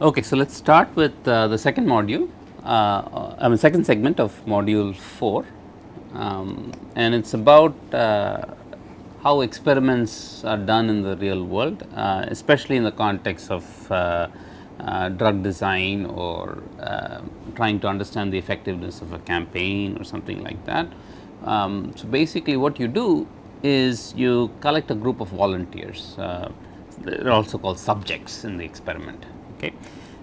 Okay, so let's start with the second module, second segment of module 4, and it's about how experiments are done in the real world, especially in the context of drug design or trying to understand the effectiveness of a campaign or something like that. So basically, what you do is you collect a group of volunteers. They're also called subjects in the experiment. Okay,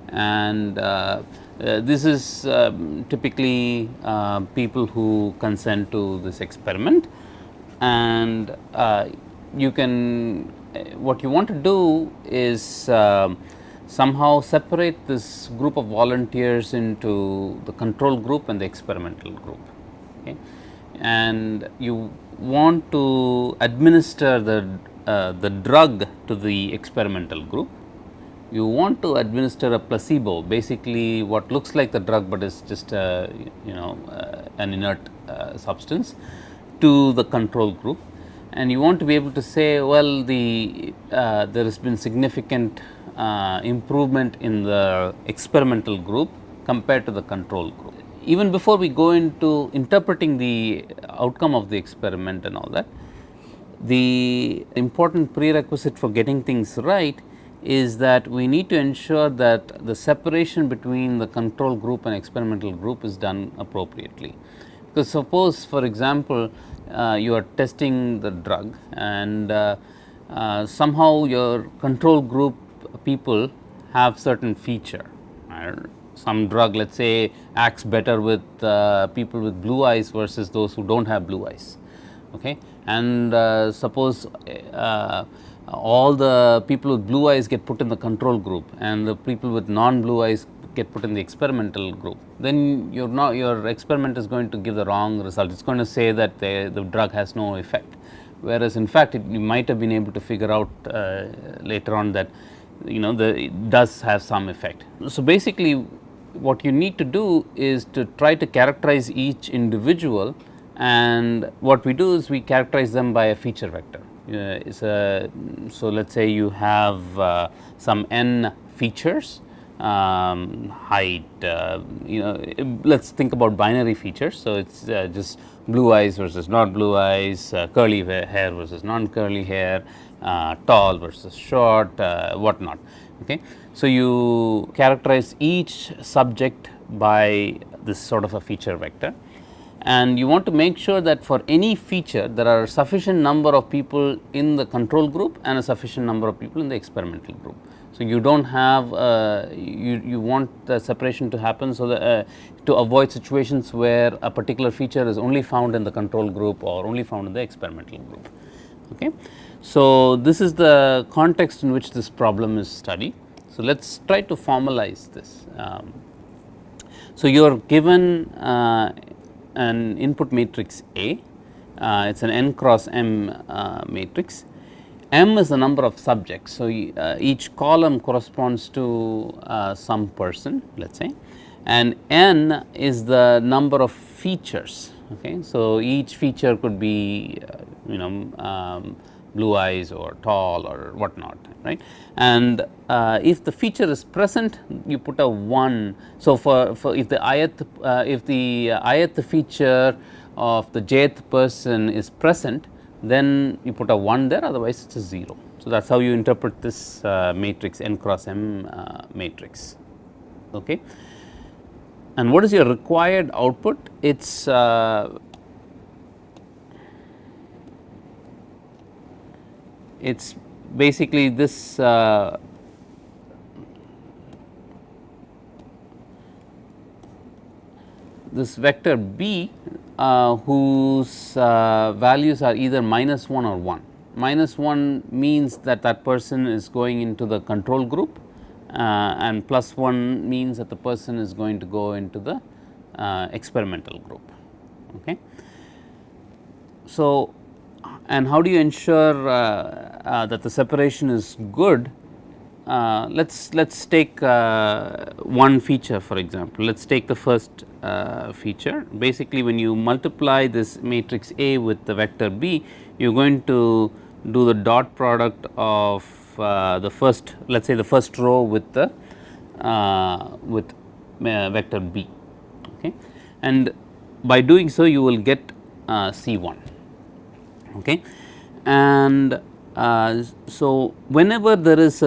and this is typically people who consent to this experiment, and you can what you want to do is somehow separate this group of volunteers into the control group and the experimental group. Okay, and you want to administer the drug to the experimental group. You want to administer a placebo, basically what looks like the drug but is just an inert substance, to the control group, and you want to be able to say, well, there has been significant improvement in the experimental group compared to the control group. Even before we go into interpreting the outcome of the experiment and all that, the important prerequisite for getting things right is that we need to ensure that the separation between the control group and experimental group is done appropriately. Because suppose, for example, you are testing the drug and somehow your control group people have certain feature. Some drug, let's say, acts better with people with blue eyes versus those who don't have blue eyes. Okay, and suppose all the people with blue eyes get put in the control group and the people with non-blue eyes get put in the experimental group, then your experiment is going to give the wrong result. It's going to say that the drug has no effect, whereas in fact you might have been able to figure out later on that it does have some effect. So basically what you need to do is to try to characterize each individual, and what we do is we characterize them by a feature vector. So let's say you have some n features, height, let's think about binary features. So it's just blue eyes versus not blue eyes, curly hair versus non curly hair, tall versus short, whatnot. Okay, so you characterize each subject by this sort of a feature vector, and you want to make sure that for any feature there are a sufficient number of people in the control group and a sufficient number of people in the experimental group. So you don't have you want the separation to happen, so that to avoid situations where a particular feature is only found in the control group or only found in the experimental group. Okay, so this is the context in which this problem is studied. So let's try to formalize this. So you are given an input matrix A. It's an n cross m matrix. M is the number of subjects. So each column corresponds to some person, let's say, and n is the number of features. Okay, so each feature could be blue eyes or tall or whatnot, right? And if the feature is present, you put a 1. So for if the ith feature of the jth person is present, then you put a 1 there, otherwise it's a 0. So that's how you interpret this matrix, n cross m matrix. Okay, and what is your required output? It's basically this this vector b whose values are either -1 or 1. -1 means that that person is going into the control group, and +1 means that the person is going to go into the experimental group. Okay. So, and how do you ensure that the separation is good? Let's take one feature, for example. Let's take the first feature. Basically, when you multiply this matrix A with the vector B, you're going to do the dot product of the first, let's say the first row with the with vector b, okay. And by doing so you will get C1, okay. And so whenever there is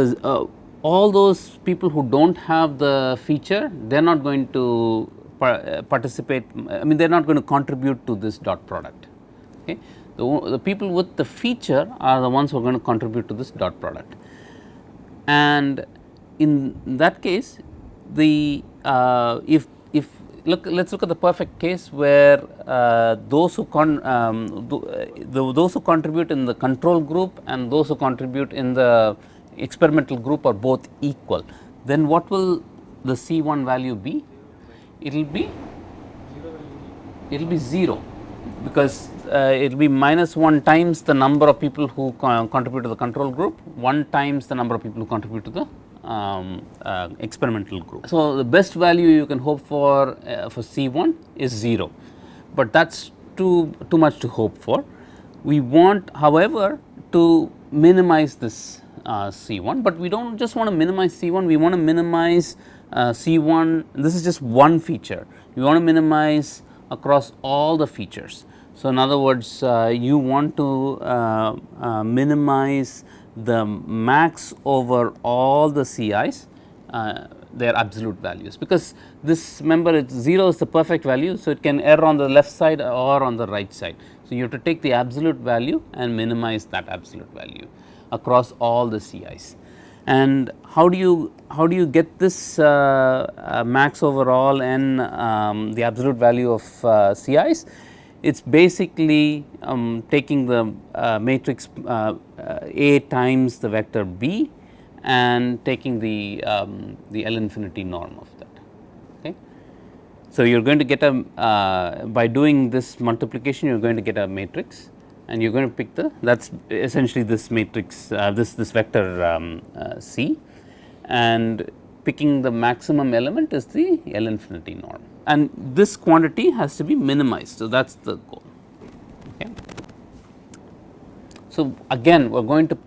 all those people who do not have the feature, they are not going to participate, I mean they are not going to contribute to this dot product, okay. The people with the feature are the ones who are going to contribute to this dot product. And in that case, the if let us look at the perfect case where those who those who contribute in the control group and those who contribute in the experimental group are both equal, then what will the C1 value be? It will be 0, because it will be -1 times the number of people who contribute to the control group, 1 times the number of people who contribute to the experimental group. So, the best value you can hope for C1 is 0, but that is too much to hope for. We want, however, to minimize this C1, but we do not just want to minimize C1, we want to minimize C1, this is just one feature, we want to minimize across all the features. So, in other words, you want to minimize the max over all the CIs, their absolute values, because this, remember, it's 0 is the perfect value. So, it can err on the left side or on the right side. So, you have to take the absolute value and minimize that absolute value across all the CIs. And how do you get this max overall and the absolute value of CIs? It is basically taking the matrix A times the vector B and taking the L infinity norm of that. Okay. So, you are going to get a by doing this multiplication you are going to get a matrix, and you are going to pick the, that is essentially this matrix this vector C, and picking the maximum element is the L infinity norm, and this quantity has to be minimized. So, that is the goal. Okay. So, again we are going to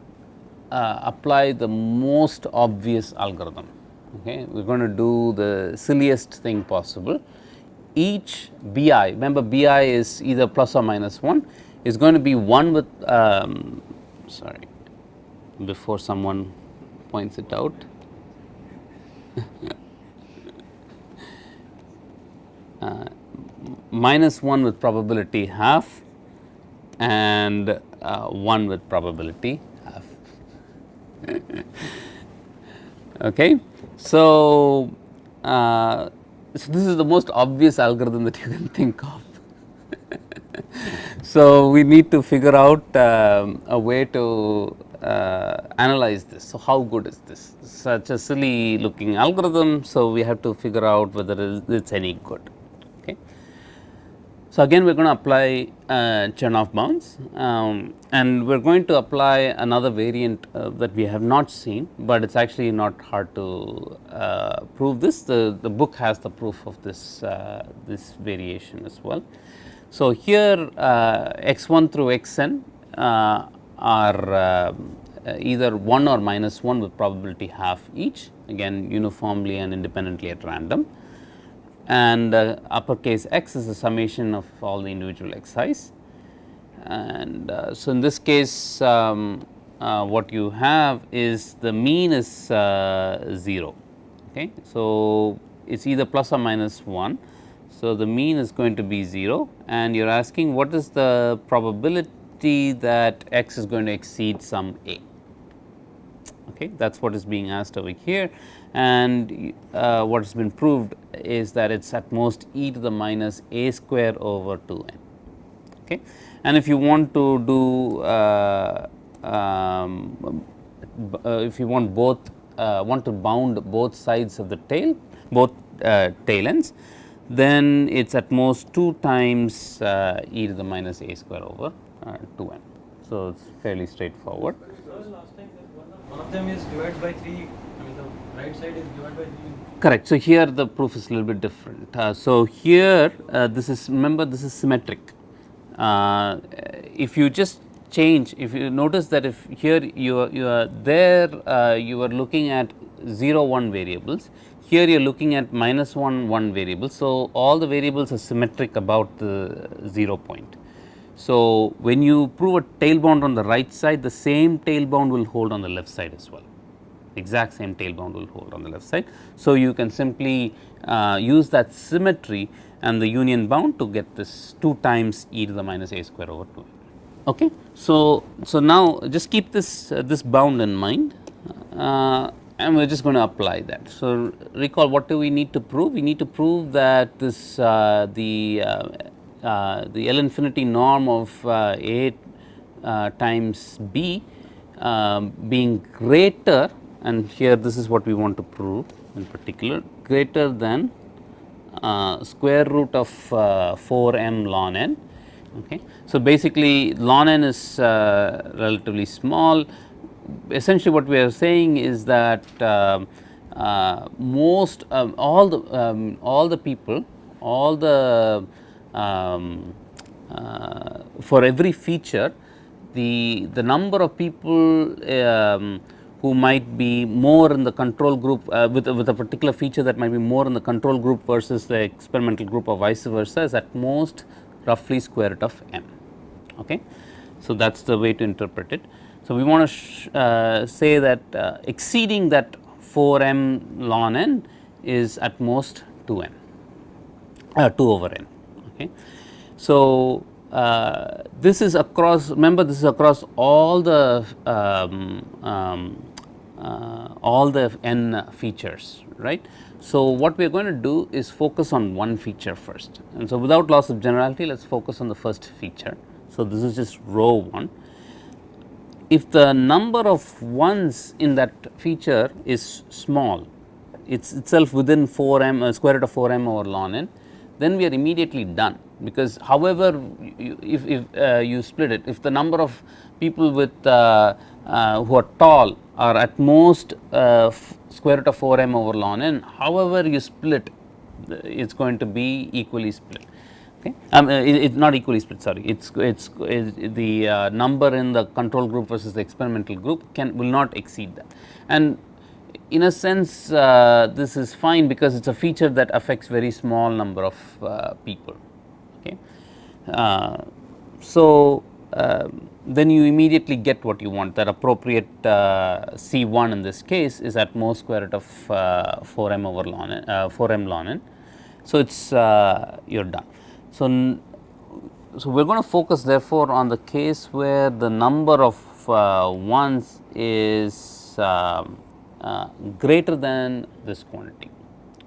apply the most obvious algorithm. Okay. We are going to do the silliest thing possible. Each BI, remember BI is either plus or minus 1, is going to be 1 with sorry, before someone points it out. -1 with probability half and 1 with probability half. Okay. So, so this is the most obvious algorithm that you can think of. So, we need to figure out a way to analyze this. So, how good is this? Such a silly looking algorithm. So, we have to figure out whether it is any good. Okay. So, again we are going to apply Chernoff bounds, and we are going to apply another variant that we have not seen, but it is actually not hard to prove this. The book has the proof of this this variation as well. So, here x1 through xn are either 1 or -1 with probability half each, again uniformly and independently at random, and uppercase X is the summation of all the individual xi's. And so, in this case what you have is the mean is 0. Okay. So, it is either plus or minus 1. So, the mean is going to be 0, and you are asking what is the probability that X is going to exceed some A. Okay. That is what is being asked over here, and what has been proved is that it is at most e to the minus a square over 2n. Okay. And if you want to do if you want both want to bound both sides of the tail, both tail ends, then it is at most 2 times e to the minus a square over 2n. So, it is fairly straightforward. One of them is divided by 3, I mean the right side is divided by 3. Correct. So, here the proof is a little bit different. So, here this is, remember, this is symmetric. If you just change, if you notice that if here you are there you are looking at 0 1 variables, here you are looking at minus 1 1 variable. So, all the variables are symmetric about the 0 point. So, when you prove a tail bound on the right side, the same tail bound will hold on the left side as well, exact same tail bound will hold on the left side. So, you can simply use that symmetry and the union bound to get this 2 times e to the minus a square over 2. Okay. So, now just keep this bound in mind, and we are just going to apply that. So, recall what do we need to prove? We need to prove that this the L infinity norm of A times B being greater, and here this is what we want to prove in particular, greater than square root of 4m ln n. Okay. So, basically ln n is relatively small. Essentially what we are saying is that most all the people, all the for every feature, the number of people who might be more in the control group with a particular feature that might be more in the control group versus the experimental group or vice versa is at most roughly square root of m. Okay. So, that is the way to interpret it. So, we want to say that exceeding that 4m ln n is at most 2n 2 over n. Okay. So, this is across, remember this is across all the n features, right. So, what we are going to do is focus on one feature first, and so without loss of generality, let us focus on the first feature. So, this is just row 1. If the number of ones in that feature is small, it is itself within 4m square root of 4m over ln n, then we are immediately done, because however if you split it, if the number of people with who are tall are at most square root of 4m over ln n, however you split, it is going to be equally split. Okay. It's not equally split, sorry, it's the number in the control group versus the experimental group will not exceed that, and in a sense this is fine because it's a feature that affects very small number of people. Okay. So, then you immediately get what you want, that appropriate C1 in this case is at most square root of 4m over ln n 4m ln n. So, it's you're done. So, we are going to focus therefore on the case where the number of ones is greater than this quantity.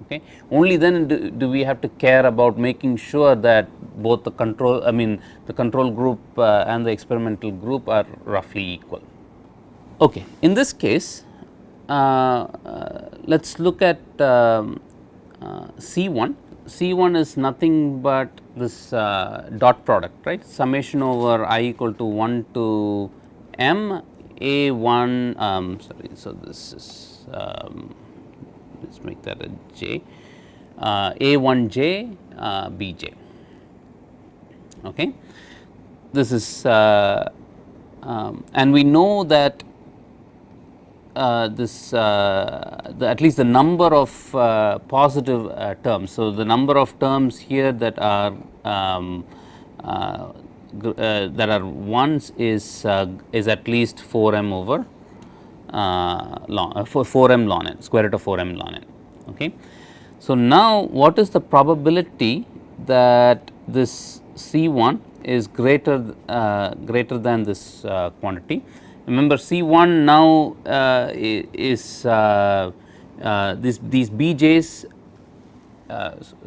Okay. Only then do we have to care about making sure that both the control, the control group and the experimental group are roughly equal. Okay. In this case, let us look at C1. C1 is nothing but this dot product, right, summation over I equal to 1 to m a1, sorry, so this is let us make that a j, a1j bj. Okay. This is and we know that this at least the number of positive terms. So, the number of terms here that are ones is at least 4m over 4m ln n, square root of 4m ln n. Okay. So, now what is the probability that this C1 is greater than this quantity? Remember, C1 now is these BJs.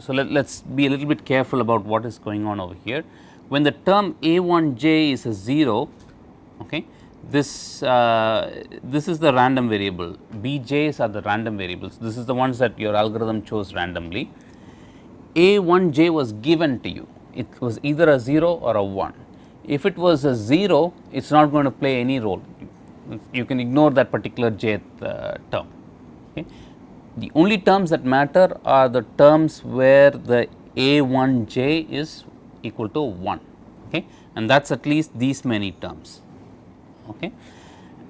So, let us be a little bit careful about what is going on over here. When the term A1j is a 0, okay, this is the random variable. BJs are the random variables. This is the ones that your algorithm chose randomly. A1j was given to you. It was either a 0 or a 1. If it was a 0, it is not going to play any role. You can ignore that particular jth term. Okay. The only terms that matter are the terms where the A1j is equal to 1, okay, and that is at least these many terms. Okay.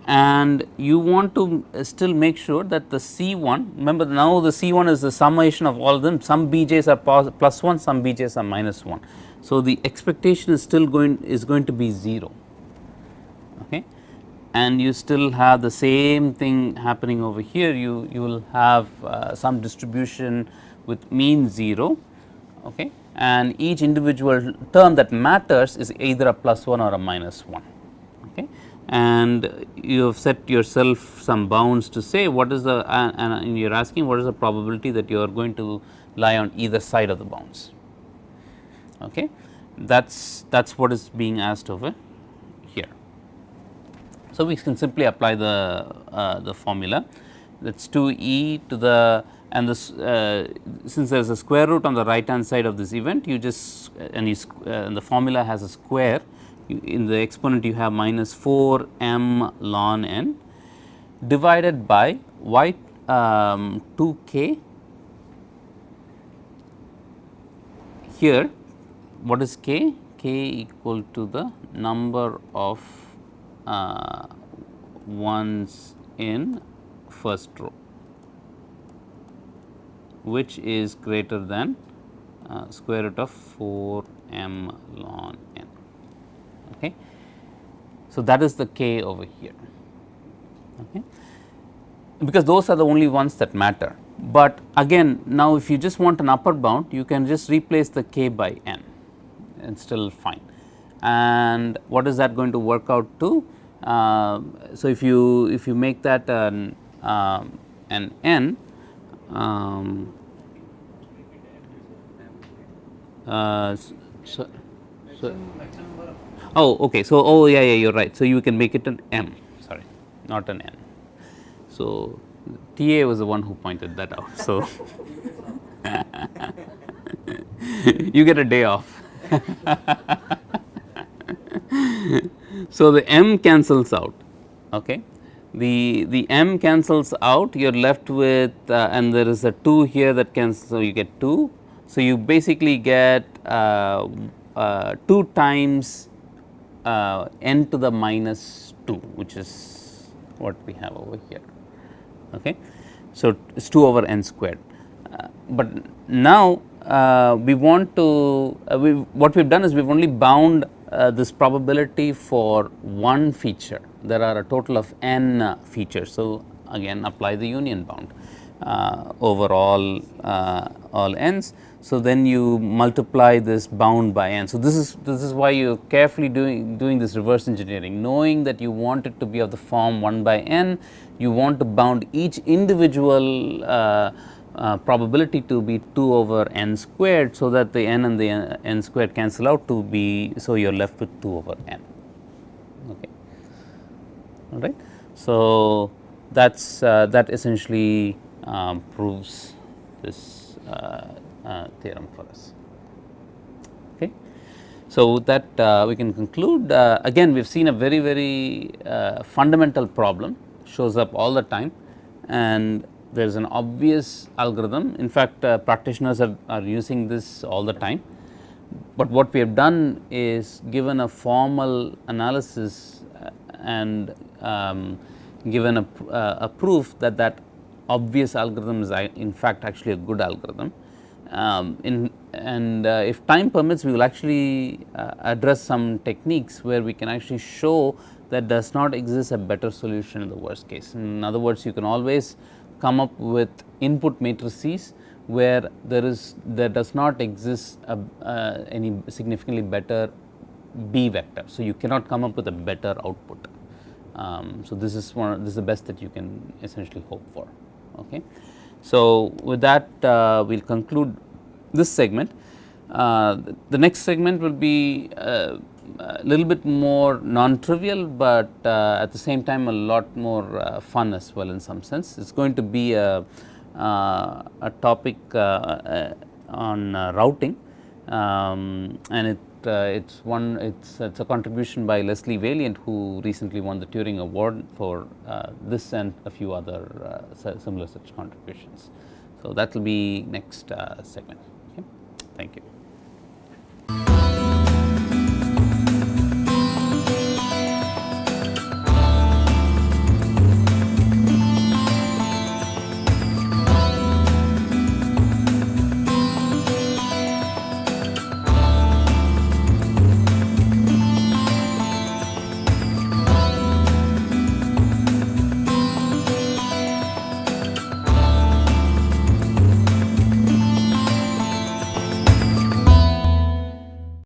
and you want to still make sure that the C1, remember now the C1 is the summation of all of them, some Bj's are plus 1, some Bj's are minus 1. So, the expectation is still going to be 0, okay, and you still have the same thing happening over here. You will have some distribution with mean 0, okay, and each individual term that matters is either a plus 1 or a minus 1, okay, and you have set yourself some bounds to say what is the and you are asking what is the probability that you are going to lie on either side of the bounds, okay. That's what is being asked over here. So, we can simply apply the formula, that is 2e to the, and this since there is a square root on the right hand side of this event, you just and the formula has a square, in the exponent you have minus 4 m ln n divided by y 2k. Here what is k? K equal to the number of ones in first row, which is greater than square root of 4 m ln n, okay. So, that is the k over here, okay, because those are the only ones that matter. But again, now if you just want an upper bound, you can just replace the k by n, and still fine. And what is that going to work out to? So, if you make that an n, so oh, okay. So, oh yeah, you are right. So, you can make it an m, sorry, not an n. So, TA was the one who pointed that out. So, you get a day off. So, the m cancels out, okay. The m cancels out, you are left with and there is a 2 here that cancels, so you get 2. So, you basically get 2 times n to the minus 2, which is what we have over here, okay. So, it is 2 over n squared, but now we want to what we have done is we have only bound this probability for one feature. There are a total of n features. So, again apply the union bound over all n's. So, then you multiply this bound by n. So, this is why you are carefully doing this reverse engineering, knowing that you want it to be of the form 1 by n. You want to bound each individual probability to be 2 over n squared, so that the n and the n squared cancel out to be, so you are left with 2 over n, okay, all right. So, that essentially proves this theorem for us, okay. So, with that we can conclude. Again, we have seen a very fundamental problem, shows up all the time, and there is an obvious algorithm. In fact, practitioners are using this all the time, but what we have done is given a formal analysis and given a proof that obvious algorithm is in fact actually a good algorithm. If time permits, we will actually address some techniques where we can actually show that does not exist a better solution in the worst case. In other words, you can always come up with input matrices where there does not exist any significantly better B vector. So, you cannot come up with a better output. So, this is the best that you can essentially hope for, okay. So, with that we will conclude this segment. The next segment will be a little bit more non-trivial, but at the same time a lot more fun as well in some sense. It is going to be a topic on routing, and it's a contribution by Leslie Valiant, who recently won the Turing Award for this and a few other similar such contributions. So, that will be next segment. Okay. Thank you.